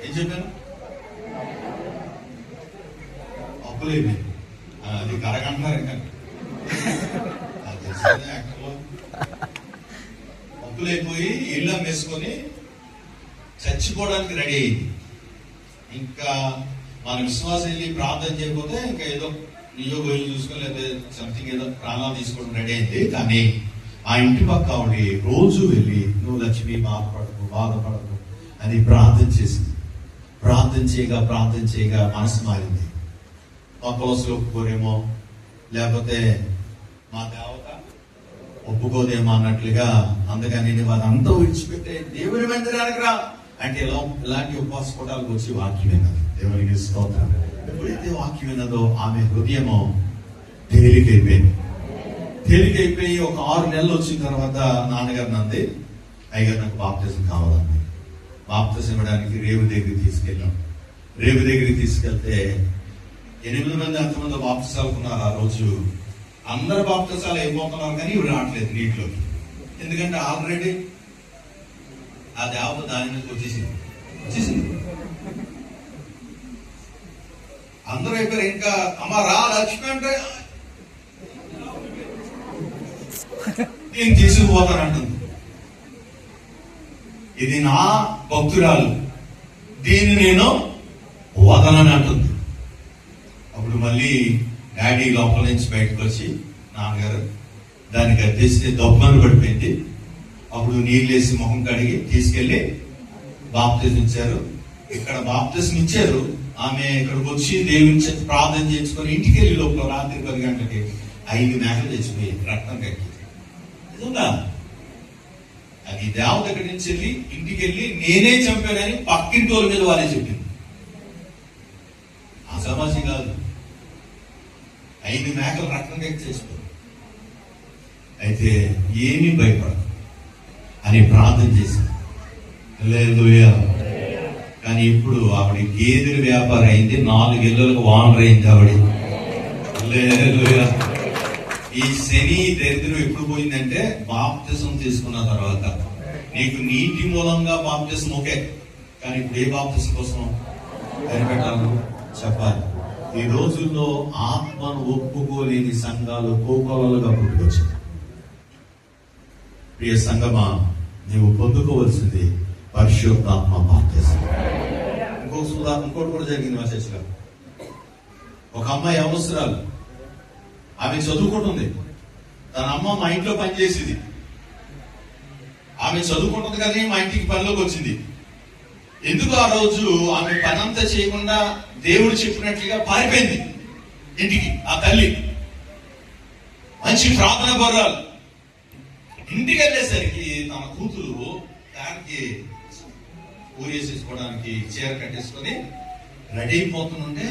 ఏం చెప్పాను? అప్పులేమి అది కరగంటున్నారు ఇంకా అప్పులైపోయి ఇల్లు అమ్మేసుకొని చచ్చిపోవడానికి రెడీ అయింది. ఇంకా మన విశ్వాసం వెళ్ళి ప్రార్థన చేయకపోతే ఇంకా ఏదో నియో గోయిలు చూసుకొని లేదా సంథింగ్ ఏదో ప్రాణాలు తీసుకోవడం రెడీ అయింది. కానీ ఆ ఇంటి పక్క ఆవిడ రోజు వెళ్ళి నువ్వు లక్ష్మి బాధపడకు అని ప్రార్థన చేసింది. ప్రార్థన చేయగా మనసు మారింది. మా కొలసలు ఒప్పుకోరేమో, లేకపోతే మా దేవత ఒప్పుకోదేమో అన్నట్లుగా, అందుకని నువ్వు అదంతా విడిచిపెట్టే దేవుని మందిరానికి రా అంటే ఇలాంటి ఉపవాస కూటాలకు వచ్చి వాక్యం విన్నది. దేవునికి స్తోత్రం. ఎప్పుడైతే వాక్యం విన్నదో ఆమె హృదయము తేలికైపోయి ఒక 6 నెలలు వచ్చిన తర్వాత నాన్నగారు నంది, అయ్యగారు నాకు బాప్తిజం కావాలండి. బాప్తిజం ఇవ్వడానికి రేవు దగ్గరికి తీసుకెళ్ళాం. రేవు దగ్గరికి తీసుకెళ్తే 8 మంది అంతమంది బాప్తిజాలు ఉన్నారు. ఆ రోజు అందరు బాప్తిజాలు అయిపోతున్నారు, కానీ ఇవి రావట్లేదు నీటిలోకి. ఎందుకంటే ఆల్రెడీ ఆ దేవత దాని మీద వచ్చేసింది. అందరూ అయిపోయారు. ఇంకా అమ్మ రా లక్ష్మి అంటే నేను తీసుకుపోతానంటుంది. ఇది నా భక్తురాలు, దీన్ని నేను వదలని అంటుంది. అప్పుడు మళ్ళీ డాడీ లోపల నుంచి బయటకు వచ్చి, నాన్నగారు దానికి అద్దెస్తే దొబ్బను పడిపోయింది. అప్పుడు నీళ్ళు వేసి మొహం కడిగి తీసుకెళ్లి బాప్తిజం ఇచ్చారు. ఇక్కడ బాప్తిజం ఇచ్చారు. ఆమె ఇక్కడికి వచ్చి దేవుని చేత ప్రార్థన చేసుకొని ఇంటికి వెళ్ళి లోపల రాత్రి 10 గంటలకి 5 మేకలు తెచ్చిపోయి రక్తం కక్కి. నిజంగా అది దేవత దగ్గర నుంచి వెళ్ళి ఇంటికి వెళ్ళి నేనే చంపానని పక్కింటి వాళ్ళ మీద వాళ్ళే చెప్పింది. అసమాసి కాదు, 5 మేకలు రక్తం కక్కి చేసిపోయి. అయితే ఏమీ భయపడదు అని ప్రార్థన చేసింది. హల్లెలూయా. కానీ ఇప్పుడు ఆవిడ గేదెల వ్యాపారం అయింది. 4 ఇళ్లకు వానర్ అయింది ఆవిడ. హల్లెలూయా. ఈ శని దరిద్రం ఎప్పుడు పోయిందంటే బాప్తిజం తీసుకున్న తర్వాత. నీకు నీటి మూలంగా బాప్తిజం ఓకే, కానీ ఇప్పుడు ఏ బాప్తిజం కోసం కనిపెట్టాలి చెప్పాలి. ఈ రోజుల్లో ఆత్మను ఒప్పుకోలేని సంఘాలు కోకొలలుగా పుట్టుకొచ్చాయి. ప్రియ సంగమా, నీవు పొందుకోవాల్సింది పరిశుద్ధాత్మ బాప్తిజం. ఇంకోటి కూడా జరిగింది మా చర్చిలో. ఒక అమ్మాయి అవసరాలు, ఆమె చదువుకుంటుంది. తన అమ్మ మా ఇంట్లో పనిచేసేది. ఆమె చదువుకుంటుంది కానీ మా ఇంటికి పనిలోకి వచ్చింది. ఎందుకు ఆ రోజు ఆమె పనంతా చేయకుండా దేవుడు చెప్పినట్లుగా పారిపోయింది ఇంటికి. ఆ తల్లి మంచి ప్రార్థన పరురాలు. ఇంటికి వెళ్ళేసరికి తన కూతురు దానికి ఊరేసేసుకోవడానికి చీర కట్టేసుకొని రెడీ అయిపోతుంటే